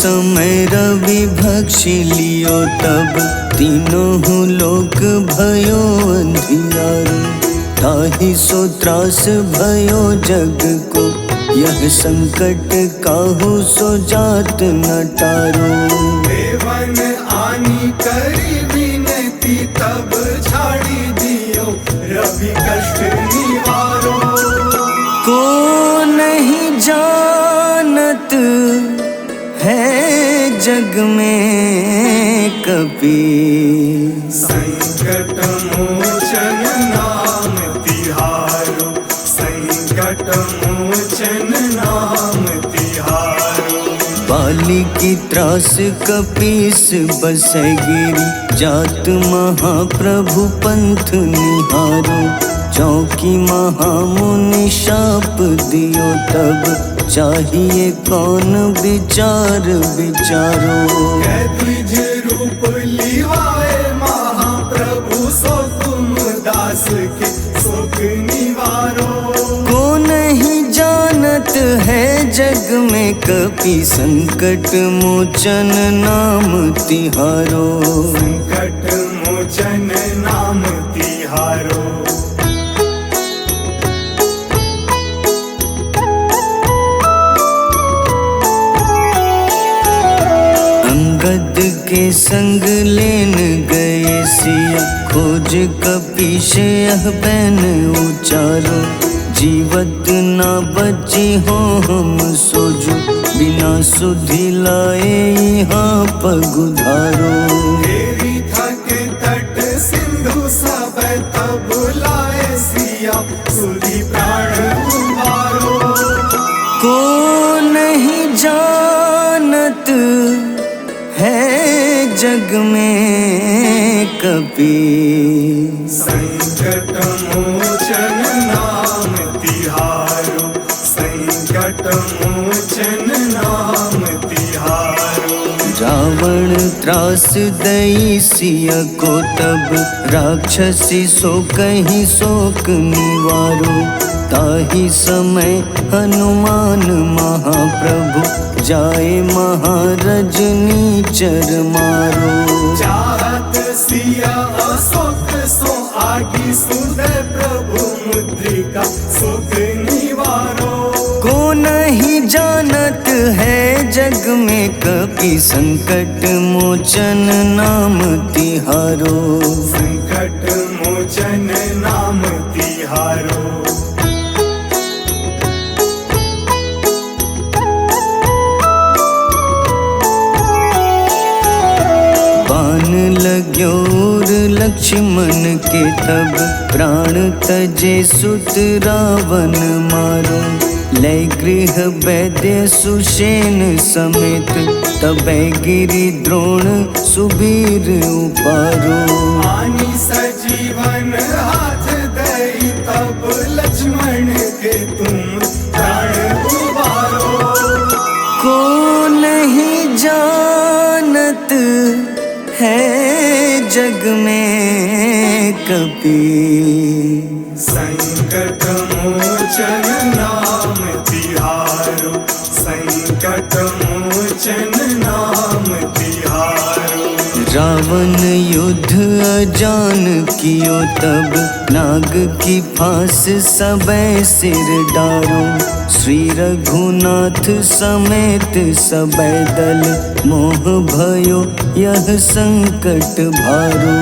समय रवि भक्षी लियो तब तीनों लोक भयो अंधियारो। ताहि सो त्रास भयो जग को यह संकट काहू सो जात न टारो। देवन आनी करी विनती तब छाड़ी दियो रवि कष्ट निवारो। को नहीं जानत है जग में कपि संकट मोचन नाम तिहारो। संकट मोचन नाम तिहारो। बाली की त्रास कपीस बसै गिरी जात महाप्रभु पंथ निहारो। चौकी महामुनि शाप दियो तब चाहिए कौन विचार विचारो। द्विज रूप लिवाए महाप्रभु सो तुम दास के शोक निवारो। को नहीं जानत है जग में कपि संकट मोचन नाम तिहारो। संकट मोचन नाम तिहारो। अंगद के संग लेन गए सिया खोज कपीश यह बैन उचारो। जीवत ना बची हो हम सोजो बिना सुधि लाए यहाँ पगुधारो। तेरी थक तट सिंधु सब तब लाए सिया सुधि प्राण उबारो। को नहीं जानत है जग में कपि संकट मोचन नाम तिहारो। संकट मोचन नाम तिहारो। रावण त्रास दई सिया को तब राक्षसी सो कहीं शोक निवारो। ताहि समय हनुमान महाप्रभु जाए महारज नीचर मारो। चाहत सिया अशोक सो आगी सुदय प्रभु मुद्रिका शोक निवारो। को नहीं जानत है जग में कपि संकट मोचन नाम तिहारो। संकट मोचन नाम तिहारो। बाण लग्योर लक्ष्मण के तब प्राण तजे सुत रावण मारो। लय गृह वैद्य सुषेण समेत तबै गिरि द्रोण सुबीर उपारो। आनी सजीवन हाथ दई तब लक्ष्मण के तुम प्राण उबारो। को नहीं जानत है जग में कपि संकट मोचन नाम तिहारो। संकट मोचन नाम तिहारो। रावण युद्ध अजान कियो तब नाग की फांस सबे सिर डारो। श्री रघुनाथ समेत सबे दल मोह भयो यह संकट भारो।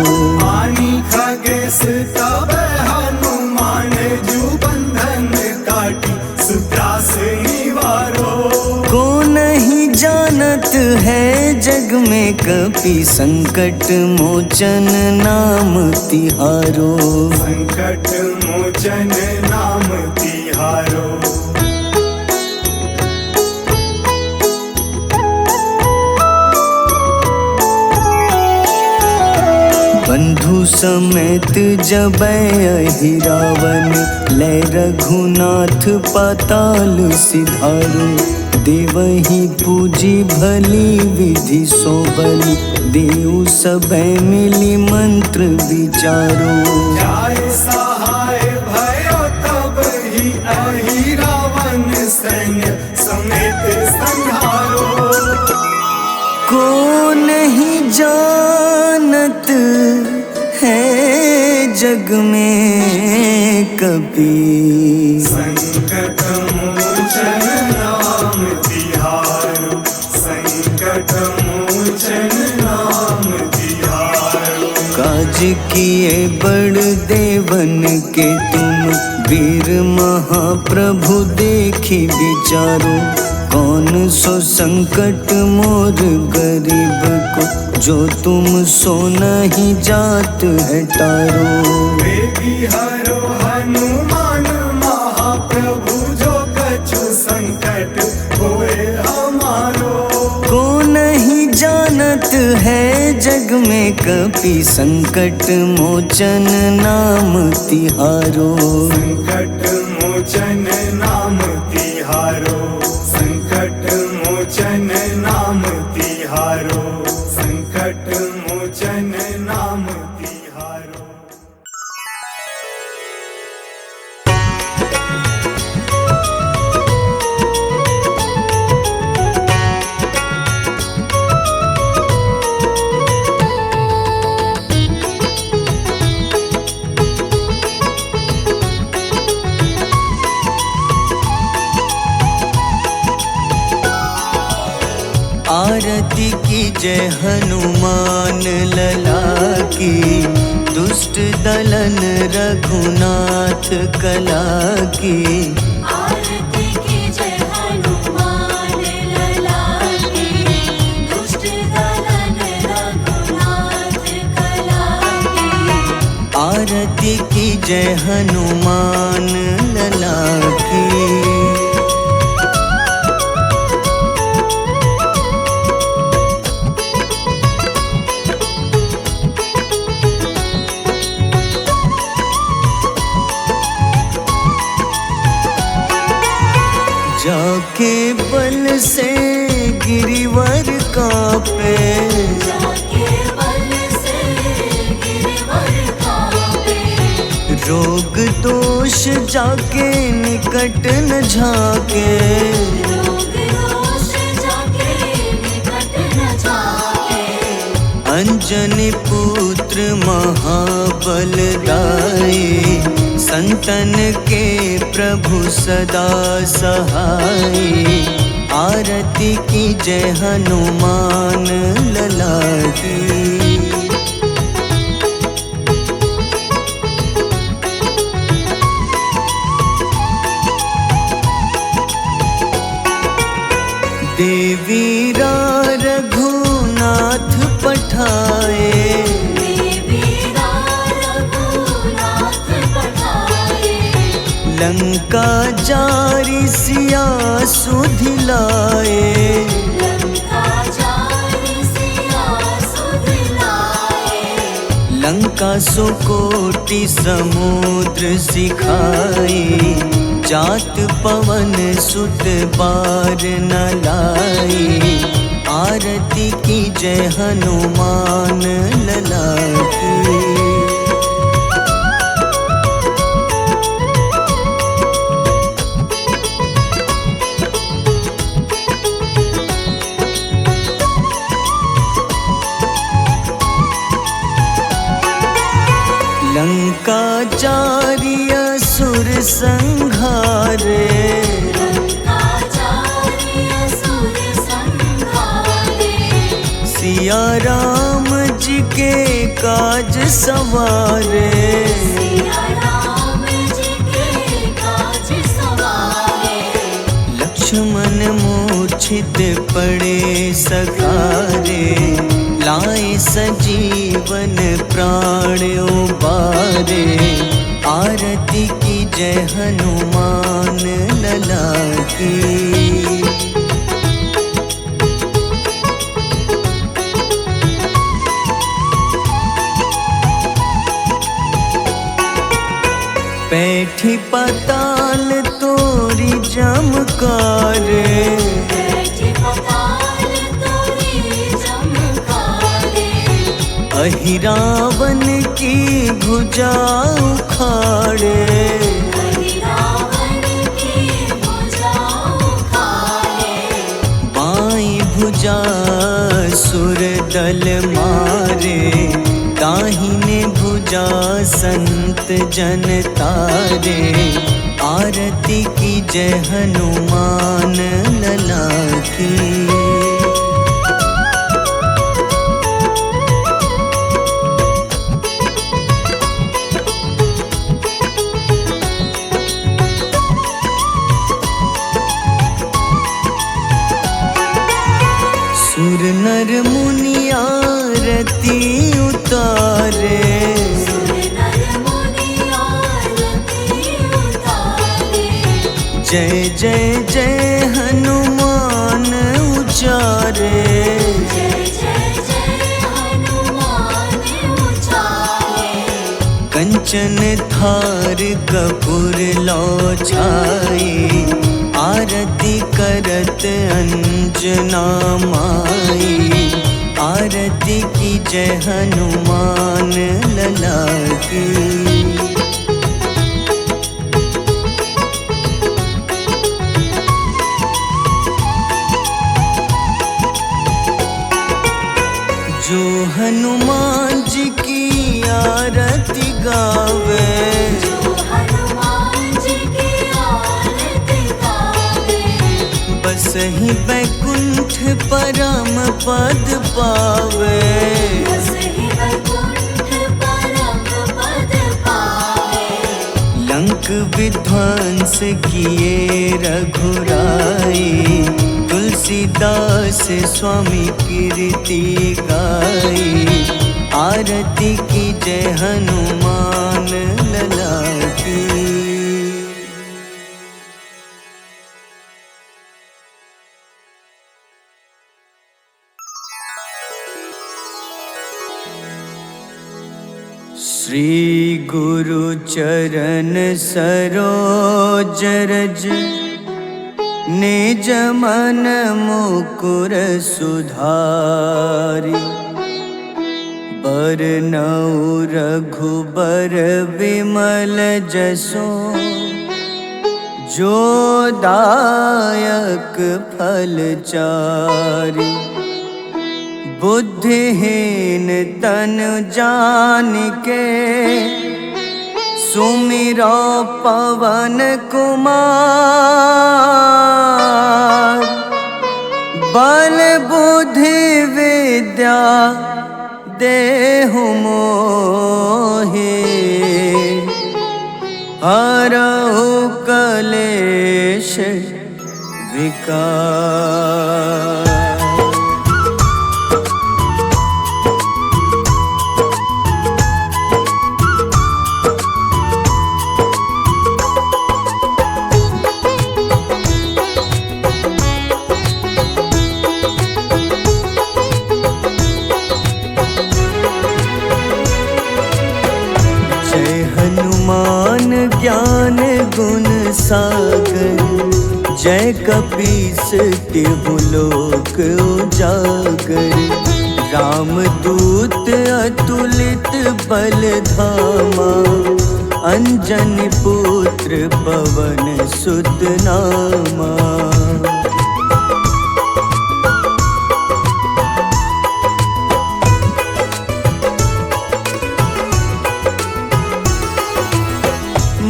आनी खगेश तब हनुमान जू बंधन काटी सुत्रास निवारो। को नहीं जानत है जग में कपि संकट मोचन नाम तिहारो। संकट मोचन नाम तिहारो। बंधु समेत जबै अहि रावण लय रघुनाथ पाताल सिधारो। देवहि पूजी भली विधि सो बलि देव सबे मिली मंत्र विचारो। जाय सहाय भयो तब ही अहि रावण सैन्य समेत संहारो। जानत है जग में कपि। संकट मोचन नाम तिहारो, संकट मोचन नाम तिहारो। काज किए बड़ देवन के तुम, वीर महाप्रभु देखी विचारो। कौन सो संकट मोर गरीब को, जो तुम सो नहीं जात है टारो। बेबी हरो हनुमान महाप्रभु, जो कछु संकट होए हमारो। को नहीं जानत है जग में कपि, संकट मोचन नाम तिहारो। संकट मोचन नाम तिहारो, संकट मोचन नाम तिहारो, संकट मोचन नाम तिहारो। आरती की जय हनुमान लला की, दुष्ट दलन रघुनाथ कला की। आरती की जय हनुमान लला की, दुष्ट दलन रघुनाथ कला की। आरती की जय हनुमान लला की। जाके बल से गिरिवर कांपे, जाके बल से गिरवर कांपे। रोग दोष जाके निकट न झाके। रोग दोष जाके निकट न जाके। अंजनी पुत्र महाबलदाई, संतन के प्रभु सदा सहाय। आरती की जय हनुमान लला की। देवी रघुनाथ पठाए, लंका जारी सिया सुधिलाए। लंका सो कोटि समुद्र सिखाए, जात पवन सुत बार न लाए। आरती की जय हनुमान लला की। लंका जारी असुर संघारे, सिया राम जी के काज सवारे। लक्ष्मण मूर्छित पड़े सखारे, लाए सजीवन प्राण उबारे। आरती की जय हनुमान लला की। बैठी पताल तोरी जमकारे, अहिरावन की भुजा उखाड़े। बाईं भुजा सुर दल मारे, दाहिने भुजा संत जन तारे। आरती की जय हनुमान लला की। सुर नर मुनि आरती उतारे, सुर नर मुनि आरती उतारे। जय जय जय हनुमान उचारे। जय जय जय हनुमान उचारे। कंचन थार कपूर लो छाई, आरती करत अंजना माई। आरती की जय हनुमान लला की। जो हनुमान जी की आरती गावे, जो हनुमान जी की आरती गावे। बस ही बैकुंठ परम पद पावे। बस ही वैकुंठ परम पद पावे। लंक विध्वंस किए रघुराई, तुलसीदास स्वामी कीर्ति गाई। आरती की जय हनुमान लला की। श्री गुरु चरण सरोज रज, निज मन मुकुर सुधारि। बरनउँ रघुबर विमल जसो, जो दायक फल चारि। बुद्धिहीन तनु जानिके, सुमिरो पवन कुमार। बल बुद्धि विद्या देहु मोहि, हरहु कलेश विकार। हनुमान ज्ञान गुण सागर, जय कपीस तिहु लोक उजागर। रामदूत अतुलित बल धामा, अंजनी पुत्र पवन सुत नामा।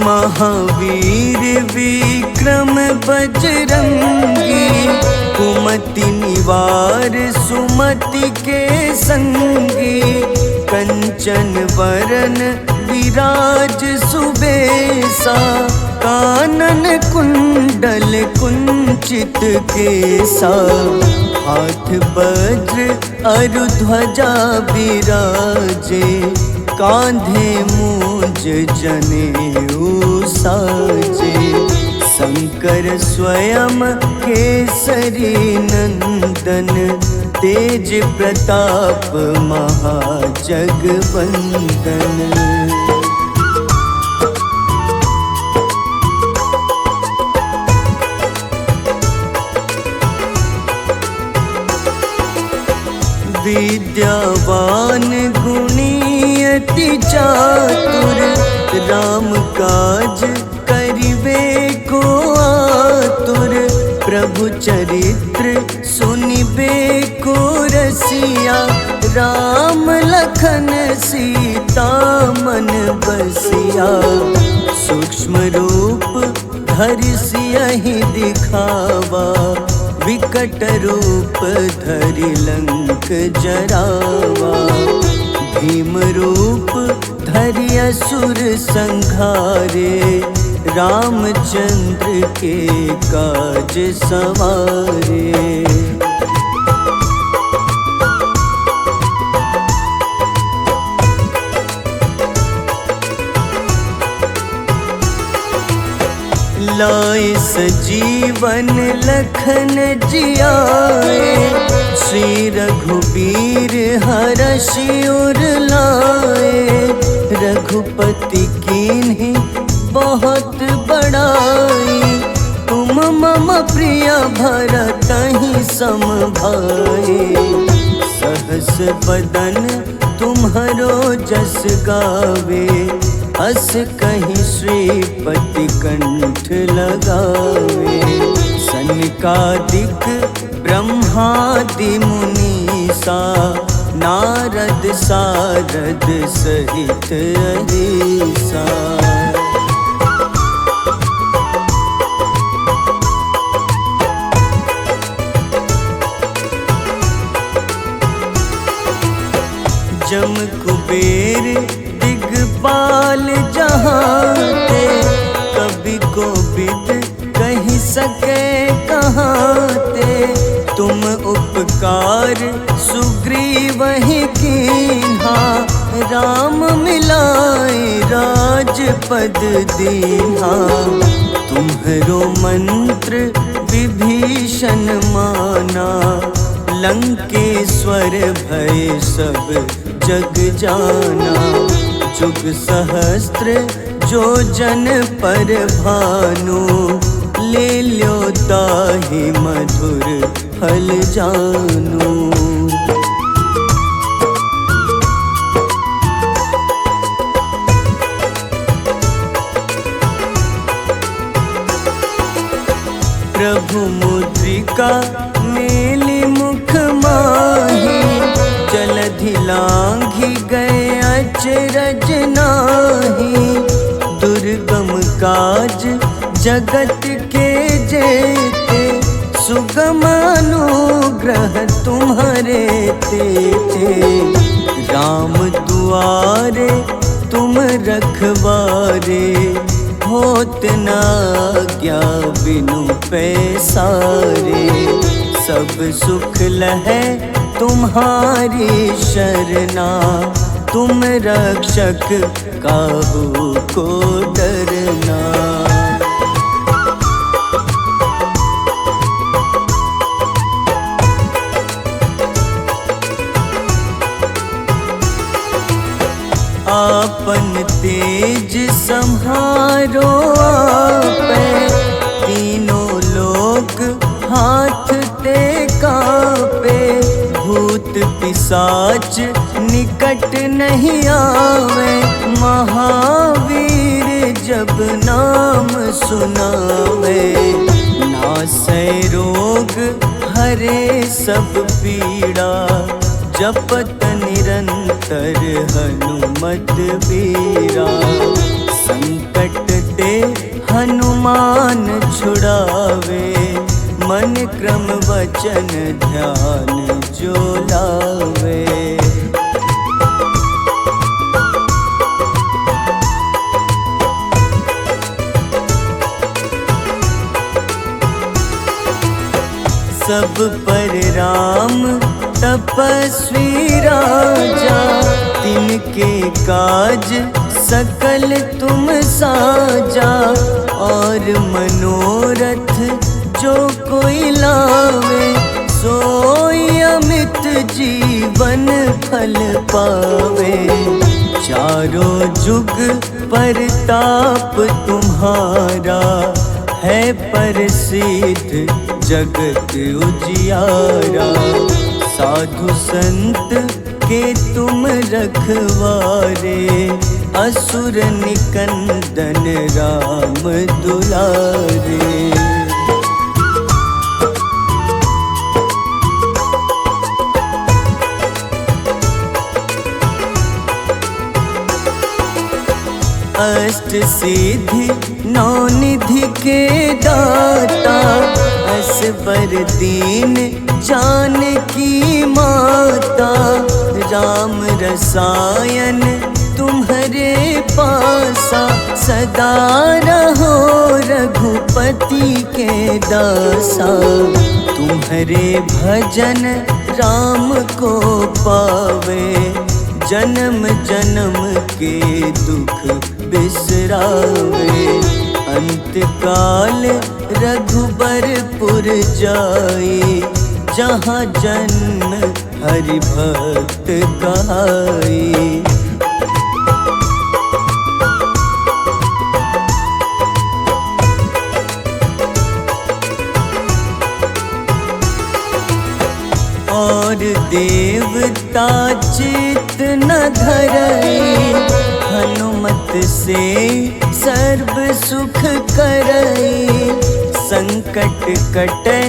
महावीर विक्रम बजरंगी, कुमति निवार सुमति के संगी। कंचन वरन विराज सुबेसा, कानन कुंडल कुंचित केसा। हाथ वज्र अरु ध्वजा विराजे, कांधे मूंज जनेऊ साजे। शंकर स्वयं केसरी नंदन, तेज प्रताप महाजगवंदन। विद्यावान गुणी अति चातुर, राम काज करिबे को आतुर। प्रभु चरित्र सुनिबे को रसिया, राम लखन सीता मन बसिया। सूक्ष्म रूप धरि सियहि दिखावा, विकट रूप धरि लंक जरावा। भीम रूप धरि असुर संघारे, रामचंद्र के काज सवारे। लाए सजीवन लखन जियाए, श्री रघुबीर हरषि उर लाए। रघुपति कीन्ही बहुत बड़ाई, तुम मम प्रिय भरतहि सम भाई। सहस बदन तुम्हरो जस गावे, अस कहीं श्रीपति कंठ लगावे। सनकादिक ब्रह्मादि मुनीसा, नारद सारद सहित अहिसा। जम कुबेर दिगपाल जहाँते, कवि कोविद कहि सके कहाँते। तुम उपकार सुग्रीवहि कीन्हा, राम मिलाए राजपद दीन्हा। तुम्हरो मंत्र विभीषण माना, लंकेश्वर भय सब जग जाना। जुग सहस्त्र जो जन पर भानु, ले ल्यो ताहि मधुर फल जानू। प्रभु मुद्रिका मेलि मुख माही, जलधि लांघि गए अचरज नाही। दुर्गम काज जगत के जेते, सुगम अनुग्रह तुम्हारे तेते। राम दुआरे तुम रखवारे, होत न आज्ञा बिनु पैसारे। सब सुख लहै तुम्हारी शरणा, तुम रक्षक काहू को डरना। आपन तेज सम्हारो आपै, तीनों लोक हाथ ते कापे। भूत पिशाच निकट नहीं आवे, महावीर जब नाम सुनावे। नासै रोग हरे सब पीड़ा, जपत निरंतर हनुमत बीरा। संकट ते हनुमान छुड़ावे, मन क्रम वचन ध्यान जो लावे। सब पर राम तपस्वी राजा, तिनके काज सकल तुम साजा। और मनोरथ जो कोई लावे, सोई अमित जीवन फल पावे। चारों जुग परताप तुम्हारा, है प्रसिद्ध जगत उजियारा। साधु संत के तुम रखवारे, असुर निकंदन राम दुलारे। अष्ट सिद्धि नौ निधि के दाता, असबर दीन जानकी माता, राम रसायन तुम्हारे पासा, सदा रहो रघुपति के दासा, तुम्हारे भजन राम को पावे, जन्म जन्म के दुख बिसरावे, अंत काल रघुबरपुर जाए, जहाँ जन्म हरि भक्त कहाए। और देवता चित न धरई, हनुमत से सर्व सुख करई, संकट कटे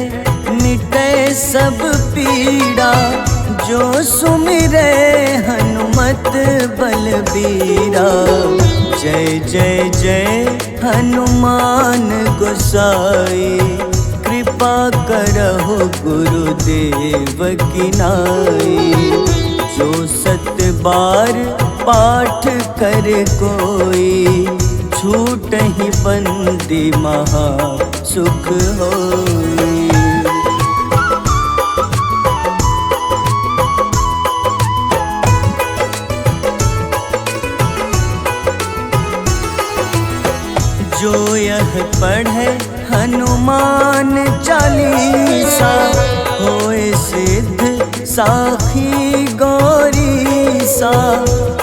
मिटे सब पीड़ा, जो सुमिरे हनुमत बलबीरा। जय जय जय हनुमान गोसाई, कृपा करहु गुरुदेव की नाई, जो सत बार पाठ कर कोई, छूटहि बंदी महा सुख होई। जो यह पढ़े हनुमान चालीसा, होए सिद्ध साखी गौरीसा,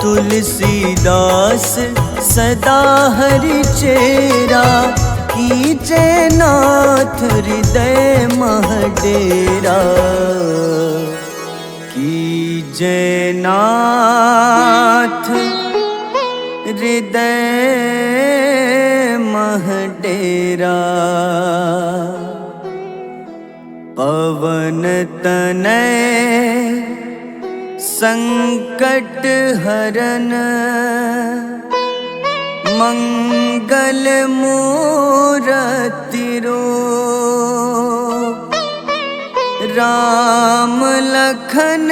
तुलसीदास सदा हरि चेरा, कीजे नाथ हृदय मह डेरा, कीजे नाथ हृदय मह डेरा। पवन तनय संकट हरन, मंगल मूरति रूप, राम लखन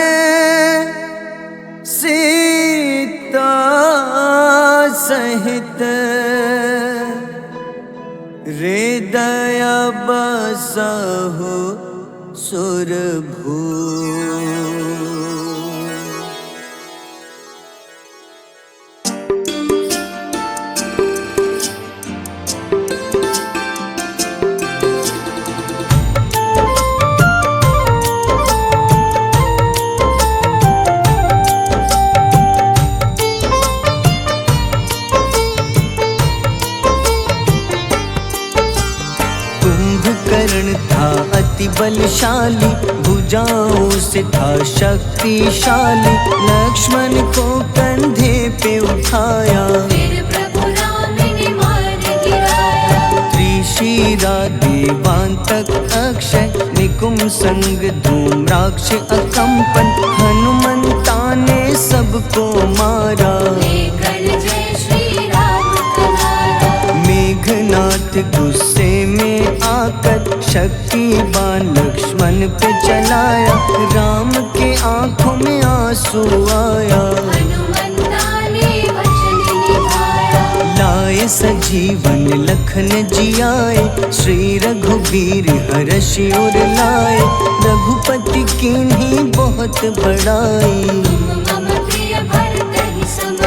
सीता सहित, हृदय बसहु सुरभूप। कुंभकर्ण था अति बलशाली, भुजाओं से था शक्तिशाली, लक्ष्मण को कंधे पे उठाया, फिर प्रभु राम ने मार गिराया, त्रिशिरा देवांतक अक्षय, निकुंभ संग धूम्राक्ष अकंपन, हनुमंता ने सबको मारा, लेकर जय श्री राम कनारा। मेघनाथ गुस्से में आकर शक्तिवान लक्ष्मण पे चलाया, राम के आंखों में आंसू आया, हनुमंता ने वचन निभाया, लाए सजीवन लखन जियाए, श्री रघुबीर हर्षि उर लाए, रघुपति कीन्ही बहुत बड़ाई, मम प्रिय भरत ही सम भाई।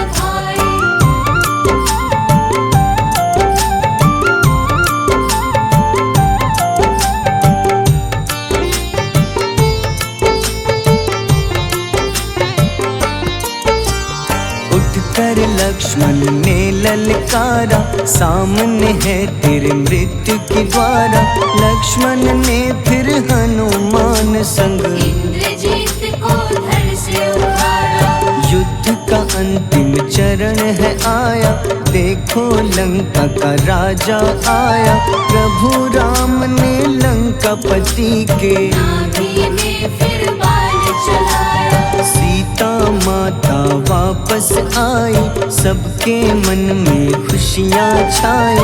उठकर लक्ष्मण ने ललकारा, सामने है तेरे मृत्यु की द्वारा, लक्ष्मण ने फिर हनुमान संग, इंद्रजीत को धड़ से उतारा, युद्ध का अंतिम चरण है आया, देखो लंका का राजा आया, प्रभु राम ने लंकापति के, नाभि में फिर बाण चलाया, सीता माँ माता वापस आई, सबके मन में खुशियाँ छाई।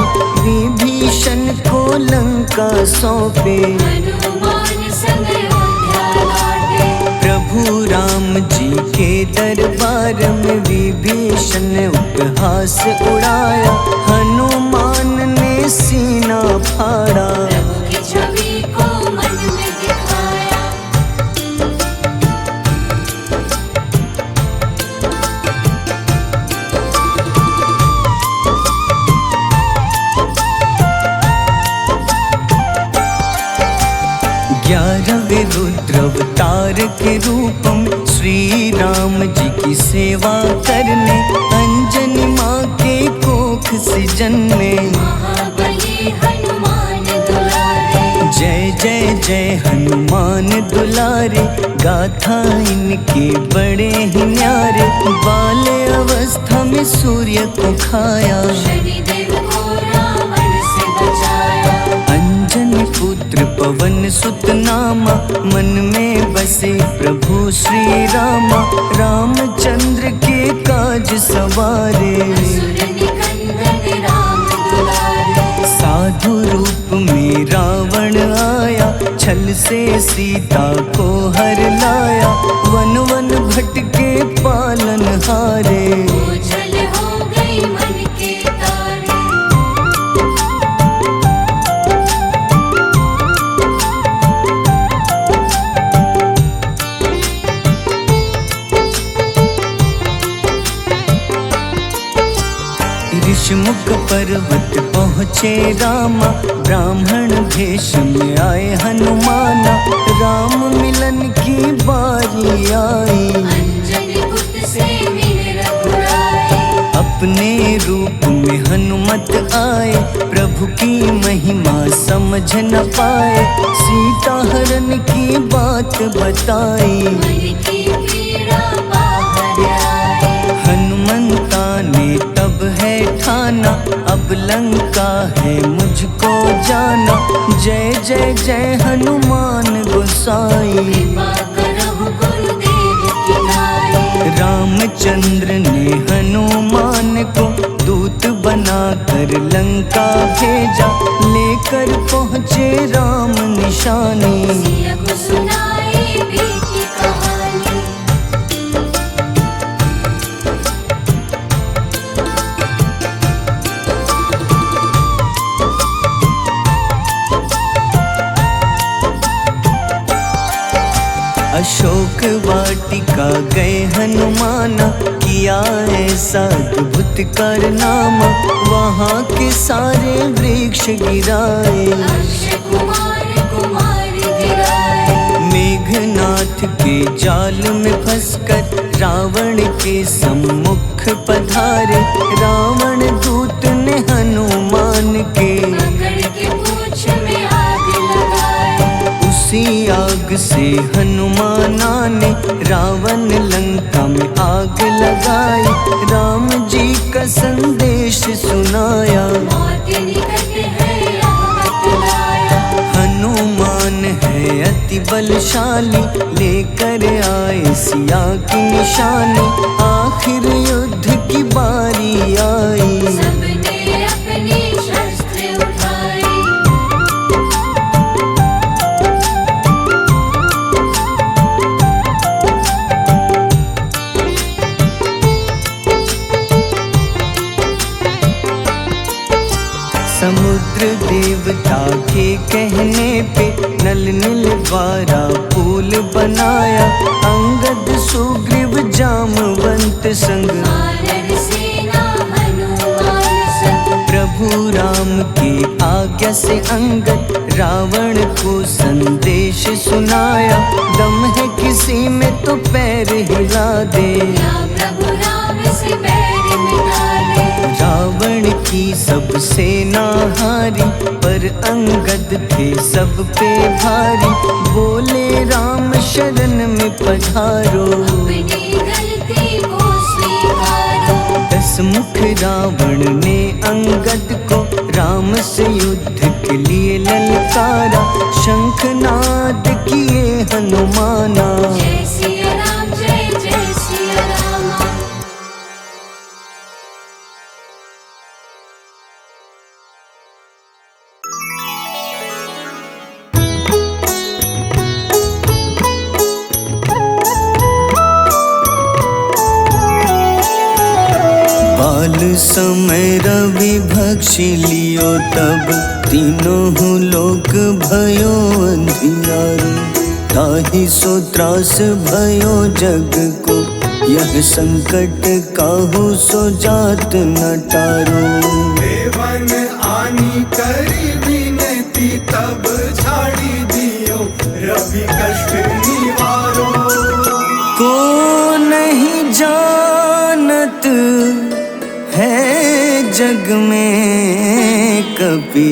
विभीषण को लंका सौंपे, हनुमान संग अयोध्या लौटे। प्रभु राम जी के दरबार में विभीषण ने उपहास उड़ाया। हनुमान ने सीना फाड़ा, प्रभु की छवि को मन में दिखाया। ग्यारहवें रुद्र अवतार के रूपम श्री राम जी की सेवा करने, अंजनी माँ के कोख से जन्मे। महाबली हनुमान दुलारे, जय जय जय हनुमान दुलारे, गाथा इनके बड़े ही न्यारे। बाल्य अवस्था में सूर्य को खाया, शनिदेव को रावण से बचाया। अंजनी पुत्र पवन सुत नामा, मन में बसे प्रभु श्री रामा। रामचंद्र के काज सवारे, असुर निकंदन राम दुलारे। साधु रूप में रावण आया, छल से सीता को हर लाया। वन वन भटके पालन हारे, ओझल हो गई मन के तारे। ऋषमुख पर्वत पहुँचे रामा, ब्राह्मण भेष में आए हनुमाना। राम मिलन की बारी आई, अंजनी पुत्र से मिले रघुराई। अपने रूप में हनुमत आए, प्रभु की महिमा समझ न पाए। सीता हरण की बात बताई, मन की पीड़ा बाहर आई। हनुमंता ने तब है ठाना, अब लंका है मुझको जाना। जय जय जय हनुमान गोसाई, कृपा करहु गुरुदेव की नाई। रामचंद्र ने हनुमान को दूत बनाकर लंका भेजा। लेकर पहुँचे राम निशानी, सिया को सुनाई बीती कहानी। अशोक वाटिका गए हनुमाना, किया ऐसा अद्भुत कारनामा। वहाँ के सारे वृक्ष गिराए, अक्षय कुमार कुमार गिराए। मेघनाथ के जाल में फंसकर रावण के सम्मुख पधारे। रावण दूत ने हनुमान के पकड़ के पूंछ में आग लगाए। उसी आग से हनुमाना ने रावण लंका में आग लगाई। राम जी का संदेश सुनाया, मौत निकट है यहाँ बतलाया। हनुमान है अति बलशाली, लेकर आए सिया की निशानी। आखिर युद्ध की बारी आई, सबने अपनी शस्त्र उठाई। समुद्र देवता के कहने पे नल नील द्वारा पुल बनाया। अंगद सुग्रीव जामवंत संग, वानर सेना हनुमान संग। प्रभु राम की आज्ञा से अंगद रावण को संदेश सुनाया। दम है किसी में तो पैर हिला दे, या प्रभु राम से बैर मिटा ले। रावण की सब सेना हारी, पर अंगद थे सब पे भारी। बोले राम शरण में पधारो, अपनी गलती को स्वीकारो। दस मुख रावण ने अंगद को राम से युद्ध के लिए ललकारा। शंखनाद किए हनुमाना, जय सिया राम जय जय सिया राम। काल समय रवि भक्षी लियो तब तीनों लोक भयो अंधियारो। ताहि सो त्रास भयो जग को यह संकट काहू सो जात न टारो। देवन आनी करी विनती तब छाड़ी दियो रवि कष्ट निवारो। को नहीं जानत है जग में कपि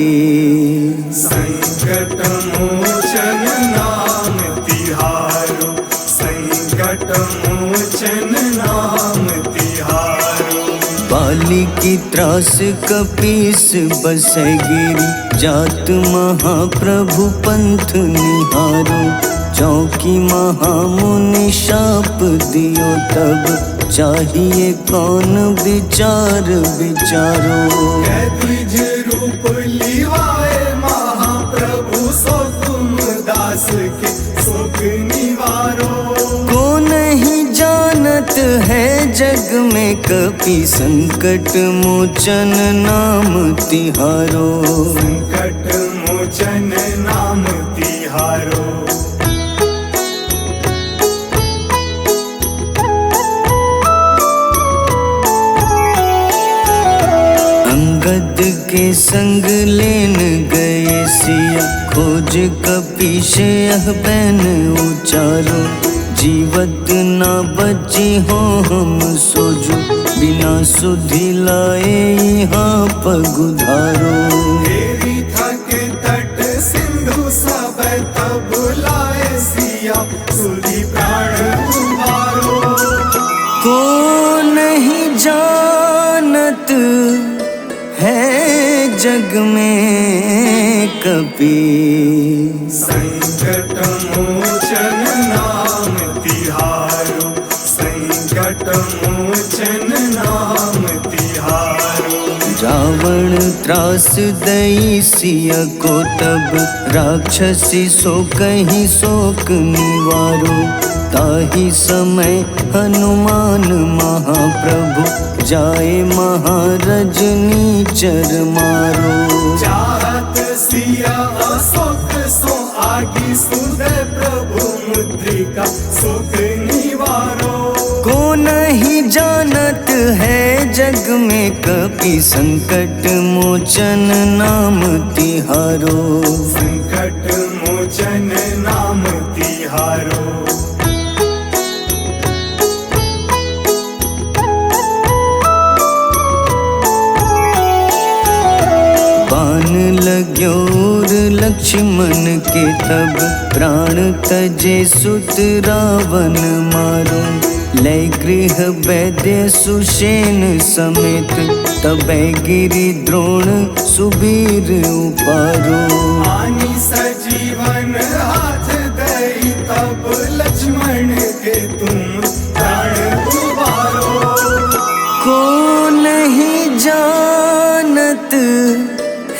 संकट मोचन नाम तिहारो। संकट मोचन नाम तिहारो। बाली की त्रास कपीस बसै गिरी जात महाप्रभु पंथ निहारो। चौकी महामुनि शाप दियो तब चाहिए कौन विचार विचारो। द्विज रूप लिवाए महाप्रभु सो तुम दास के सुख निवारो। को नहीं जानत है जग में कपि संकट मोचन नाम तिहारो। संकट मोचन नाम तिहारो। अंगद के संग लेन गए सिया खोज कपीश यह बैन उचारो। जीवत ना बची हो हम सोजो बिना सुधि लाए यहाँ पगुधारो। देवी थक तट सिंधु सब तब लाए सिया सुधि प्राण उबारो। को नहीं जानत है जग में कपि संकट मोचन नाम तिहारो। संकट मोचन नाम तिहारो। रावण त्रास दई सिया को तब राक्षसी सो कहीं शोक निवारो। ताहि समय हनुमान महाप्रभु जाए महारज नीचर मारो। चाहत सिया अशोक सो आगी सुदय प्रभु मुद्रिका सुख निवारो। को नहीं जानत है जग में कपि संकट मोचन नाम तिहारो। संकट मोचन नाम तिहारो। बाण लग्योर लक्ष्मण के तब प्राण तजे सुत रावण मारो। लय गृह वैद्य सुषेण समेत तबै गिरि द्रोण सुबीर उपारो। आनी सजीवन हाथ दई तब लक्ष्मण के तुम प्राण उबारो। को नहीं जानत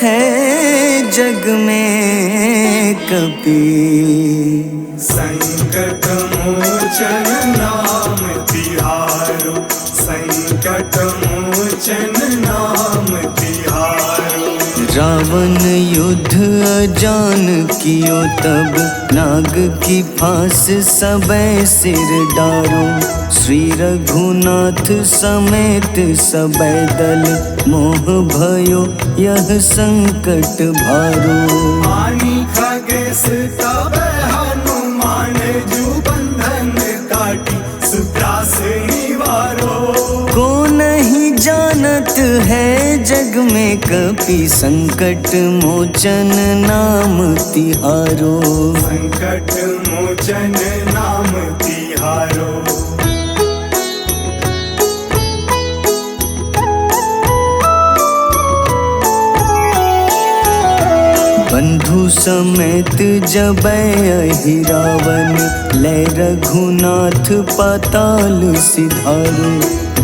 है जग में कपि संकट मोचन नाम तिहारो। संकट मोचन नाम तिहारो। रावण युद्ध अजान कियो तब नाग की फांस सबे सिर डारो। श्री रघुनाथ समेत सबे दल मोह भयो यह संकट भारो। आनी खगेश तब हनुमान जू बंधन काटी सुत्रास निवारो। को नहीं जानत है जग में कपि संकट मोचन नाम तिहारो। संकट मोचन नाम तिहारो। बंधु समेत जबै अहि रावण लय रघुनाथ पाताल सिधारो।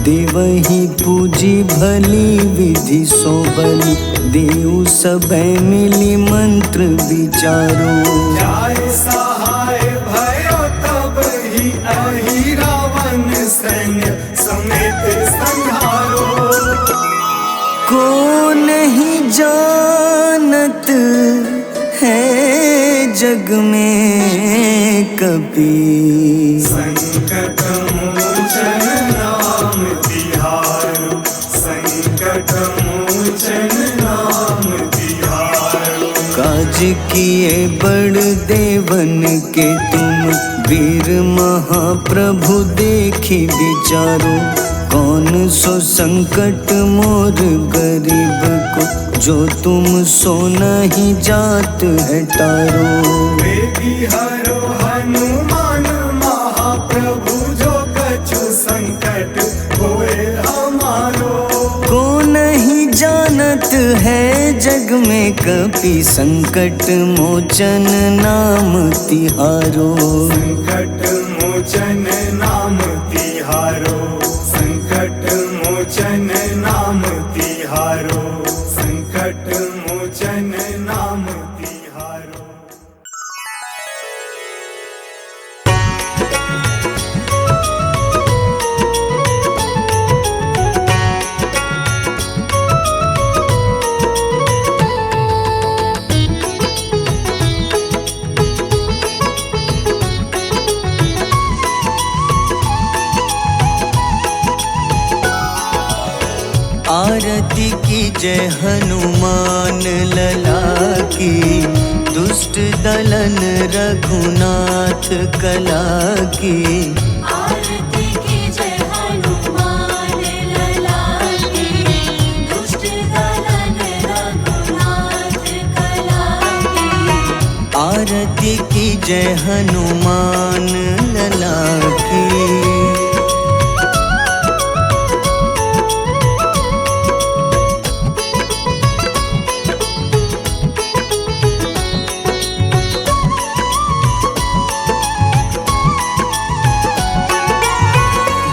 देवहि पूजी भली विधि सो बलि देव सबे मिली मंत्र विचारो। जाय सहाय भयो तब ही अहि रावण सैन्य समेत संहारो। जानत है जग में कभी। संकट मोचन नाम तिहारो, संकट मोचन नाम तिहारो। काज किए बड़ देवन के तुम, वीर महाप्रभु देखी विचारो। कौन सो संकट मोर गरीब को, जो तुम सो नहीं जात है टारो। बेगी हरो हनुमान महाप्रभु, जो कछु संकट होए हमारो। को नहीं जानत है जग में कभी, संकट मोचन नाम तिहारो। संकट मोचन नाम तिहारो, संकट मोचन नाम तिहारो, संकट मोचन नाम तिहारो। आरती की जय हनुमान लला की, दुष्ट दलन रघुनाथ कला की। आरती की जय हनुमान लला की, दुष्ट दलन रघुनाथ कला की। आरती की जय हनुमान लला की।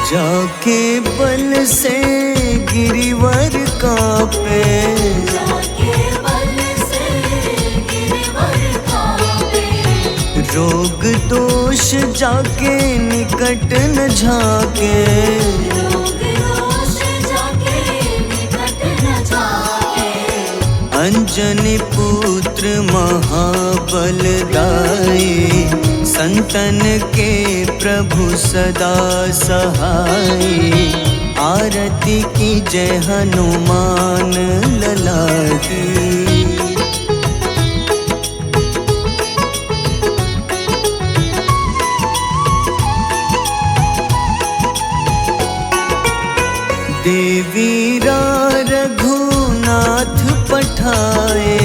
जाके बल से गिरिवर कांपे, जाके बल से गिरवर कांपे। रोग दोष जाके निकट न झाके। रोग दोष जाके निकट न जाके। अंजनी पुत्र महाबलदाई, संतन के प्रभु सदा सहाय। आरती की जय हनुमान लला की। देवी रघुनाथ पठाए,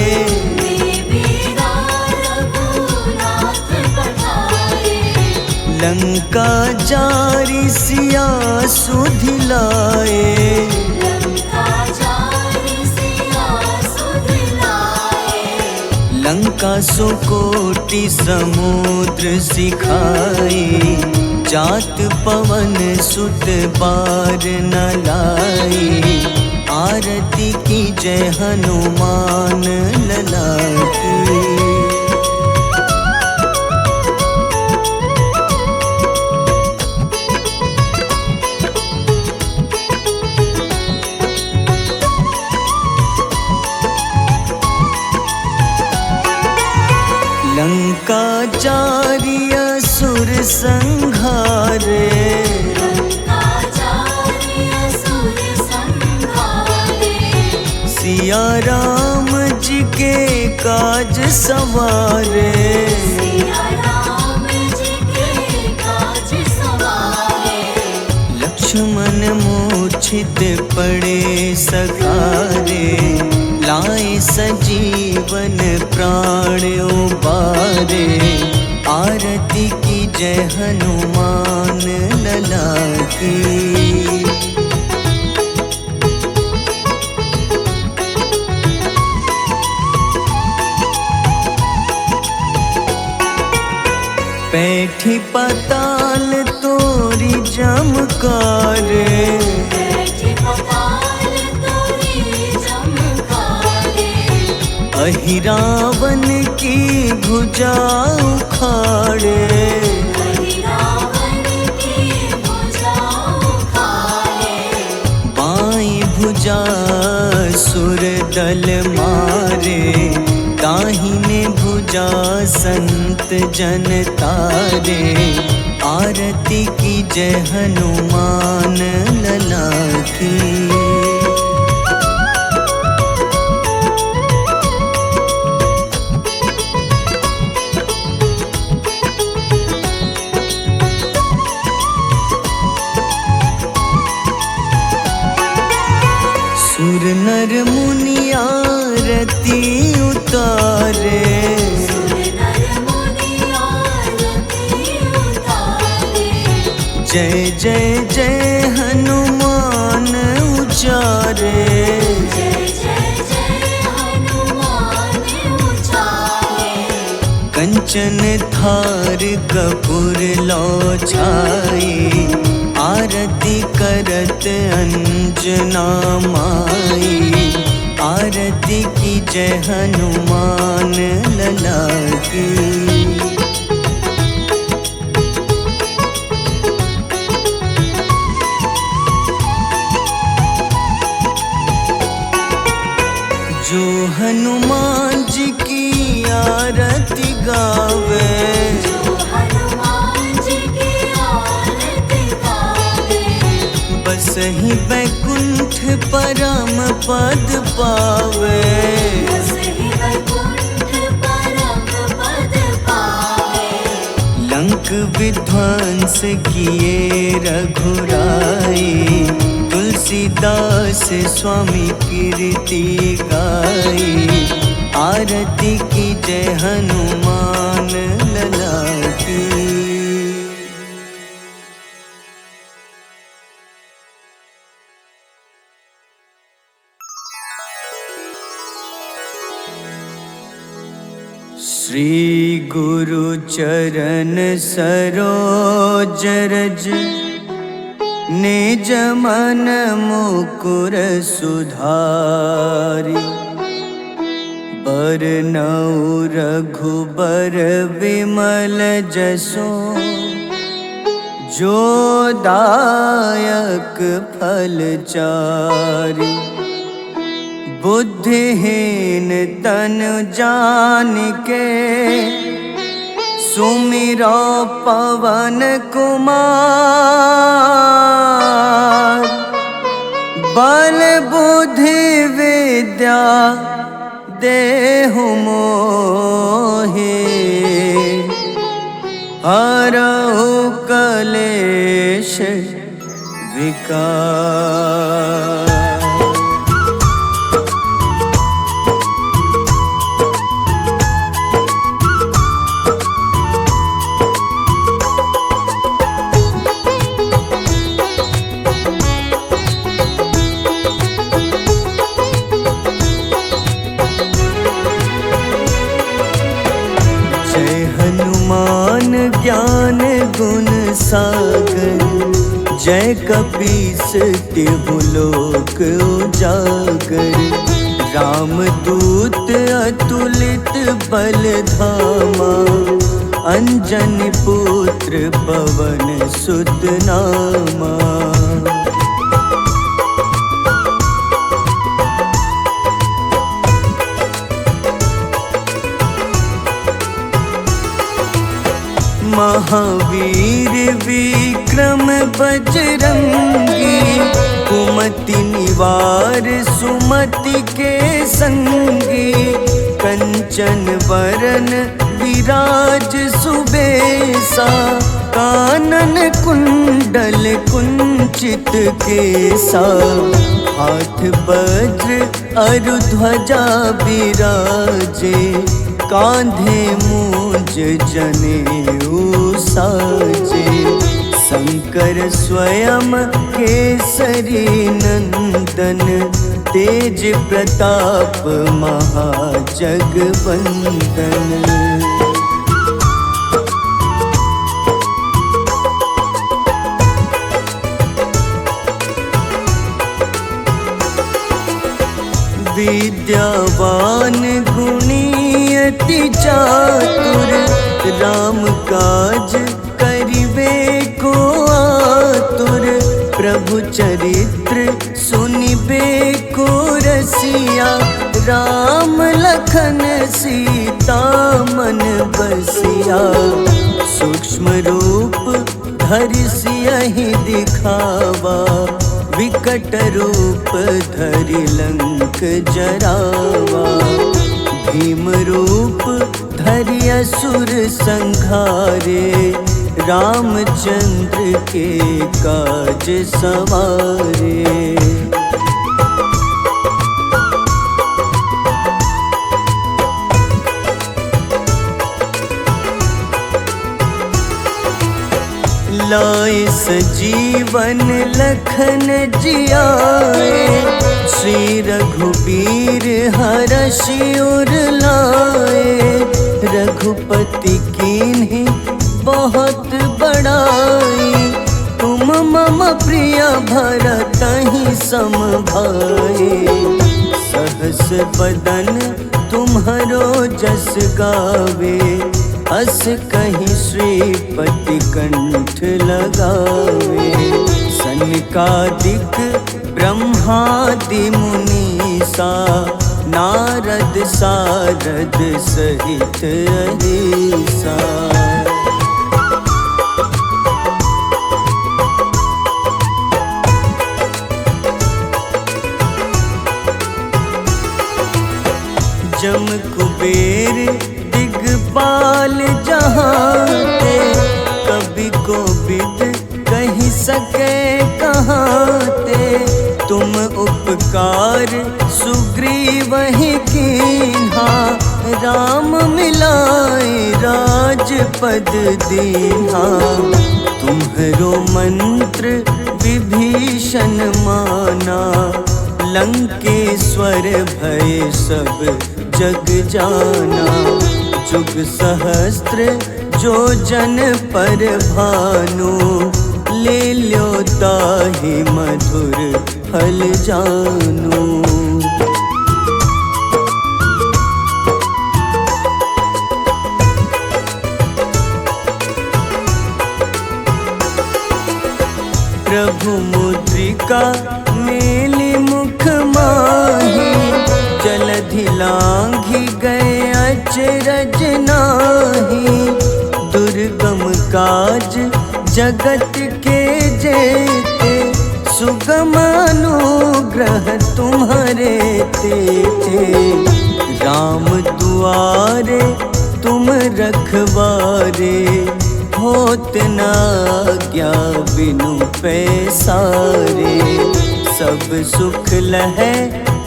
लंका जारी सिया सुधिलाए। लंका सो कोटि समुद्र सिखाए, जात पवन सुत बार न लाए। आरती की जय हनुमान लला की। लंका जारी असुर संघारे, सिया राम जी के काज सवारे। लक्ष्मण मूर्छित पड़े सखारे, लाए सजीवन प्राण उबारे। आरती की जय हनुमान लला की। बैठी पताल तोरी जमकारे, अहिरावन की भुजा उखाड़े। बाईं भुजा असुर दल मारे, दाहिने भुजा संत जन तारे। आरती की जय हनुमान लला की। सुर नर मुनि आरती उतारे, जय जय जय हनुमान उचारे। कंचन थार कपूर लो छाई, आरती करत अंजना माई। आरती की जय हनुमान लला की। जो हनुमान जी की आरती गावे, बस ही बैकुंठ परम पद पावे। लंक विध्वंस किए रघुराई, तुलसीदास स्वामी कीर्ति गाई। आरती की जय हनुमान लला की। श्री गुरु चरण सरोज रज, निज मन मुकुर सुधारि। बरनउँ रघुबर विमल जसो, जो दायक फल चारि। बुद्धिहीन तनु जानिके, सुमिरो पवन कुमार। बल बुद्धि विद्या देहु मोहि, हरहु कलेश विकार। हनुमान ज्ञान गुण सागर, जय कपीस तिहु लोक उजागर। रामदूत अतुलित बल धामा, अंजनी पुत्र पवन सुत नामा। महावीर विक्रम बजरंगी, कुमति निवार सुमति के संगी। कंचन वरन विराज सुबेसा, कानन कुंडल कुंचित केसा। हाथ वज्र अरु ध्वजा बिराजे, कांधे मूंज जनेऊ साजे। शंकर स्वयं केसरी नंदन, तेज प्रताप महाजगवंदन। विद्यावान गुणी अति चातुर, राम काज करिबे को आतुर। प्रभु चरित्र सुनिबे को रसिया, राम लखन सीता मन बसिया। सूक्ष्म रूप धरि सियहि दिखावा, विकट रूप धरि लंक जरावा। भीम रूप धरि असुर संहारे, रामचंद्र के काज सवारे। लाए सजीवन लखन जियाए, श्री रघुबीर हरषि उर लाए। रघुपति कीन्ही बहुत बड़ाई, तुम मम प्रिय भरतहि सम भाई। सहस बदन तुम्हरो जस गावे, अस कहीं श्रीपति कंठ लगावे। सनकादिक ब्रह्मादि मुनीसा, नारद सारद सहित अहिसा। जम कुबेर दिगपाल जहाँते, कवि कोविद कहि सके कहाते। तुम उपकार सुग्रीवहि कीन्हा, राम मिलाए राजपद दीन्हा। तुम्हरो मंत्र विभीषण माना, लंकेश्वर भय सब जग जाना। जुग सहस्त्र जो जन पर भानु, ले ल्यो ताहि मधुर फल जानू। प्रभु मुद्रिका मेलि मुख माही, जलधि लांघि गए अचरज नाही। दुर्गम काज जगत के जेते, सुगम अनुग्रह तुम्हारे तेते। राम दुआरे तुम रखवारे, होत न आज्ञा बिनु पैसारे। सब सुख लहै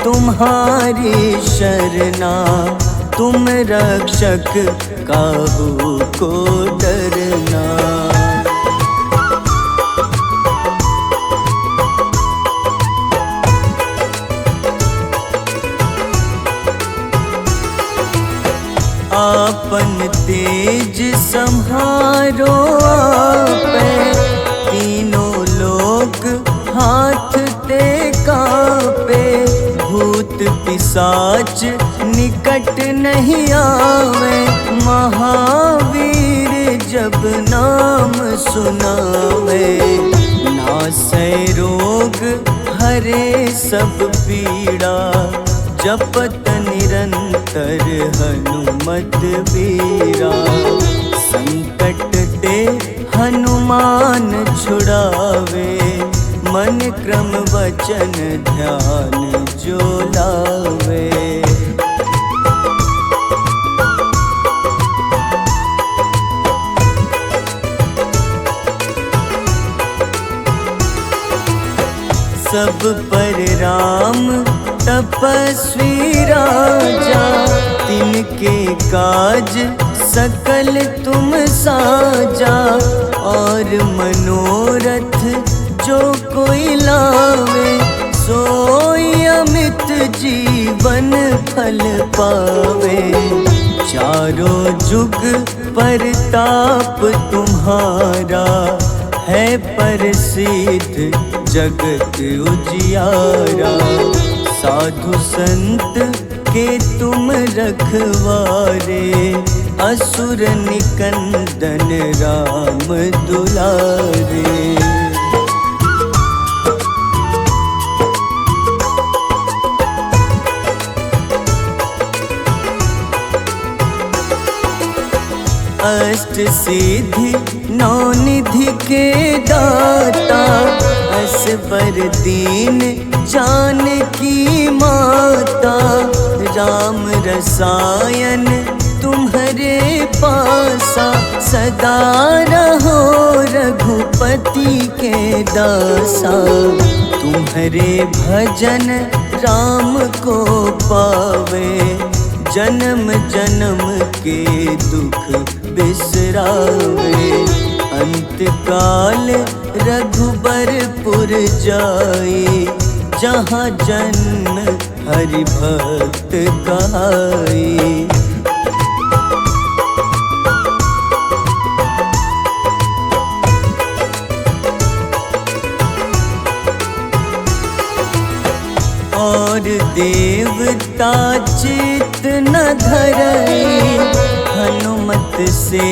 तुम्हारी शरणा, तुम रक्षक काहू को डरना। आपन तेज सम्हारो आपै, तीनों लोक हाथ ते कापे। भूत पिशाच निकट नहीं आवे, महावीर जब नाम सुनावे। नासै रोग हरे सब पीड़ा, जपत निरंतर हनुमत बीरा। संकट ते हनुमान छुड़ावे, मन क्रम वचन ध्यान जो लावे। सब पर राम तपस्वी राजा, तिनके काज सकल तुम साजा। और मनोरथ जो कोई लावे, सोई अमित जीवन फल पावे। चारों जुग परताप तुम्हारा, है प्रसिद्ध जगत उजियारा। साधु संत के तुम रखवारे, असुर निकंदन राम दुलारे। अष्ट सिद्धि नौ निधि के दाता, असबर दीन जानकी माता, राम रसायन तुम्हारे पासा, सदा रहो रघुपति के दासा। तुम्हारे भजन राम को पावे, जन्म जन्म के दुख बिसरावे। अंत काल रघुबरपुर जाए, जहाँ जन्म हरि भक्त कहाए। और देवता चित न धरई, हनुमत से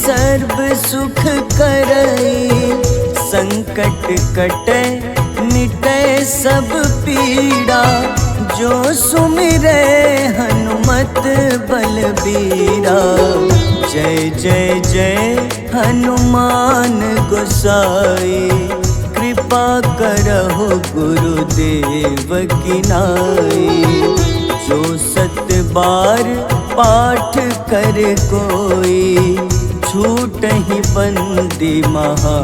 सर्व सुख करई। संकट कटे मिटे सब पीड़ा, जो सुमिरे हनुमत बलबीरा। जय जय जय हनुमान गोसाई, कृपा करहु गुरुदेव की नाई। जो सत बार पाठ कर कोई, छूटहि बंदी महा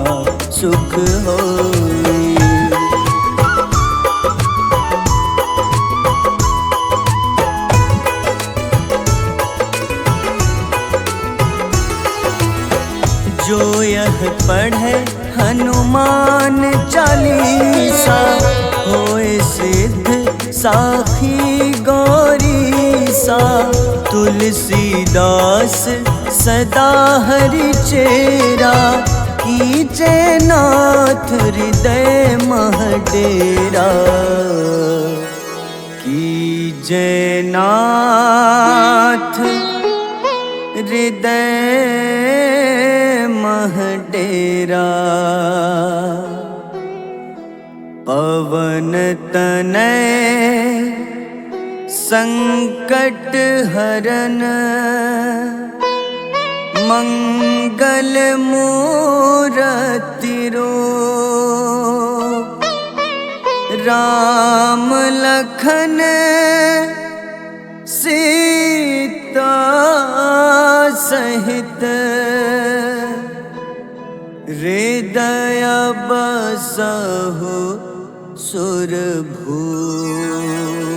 सुख होई। जो यह पढ़े हनुमान चालीसा, होए सिद्ध साखी गौरीसा। तुलसीदास सदा हरि चेरा, कीजे नाथ हृदय मह डेरा। कीजे नाथ हृदय मह डेरा। पवन तनय संकट हरन, मंगल मूरति रूप। राम लखन सीता सहित, हृदय बसहु सुरभूप।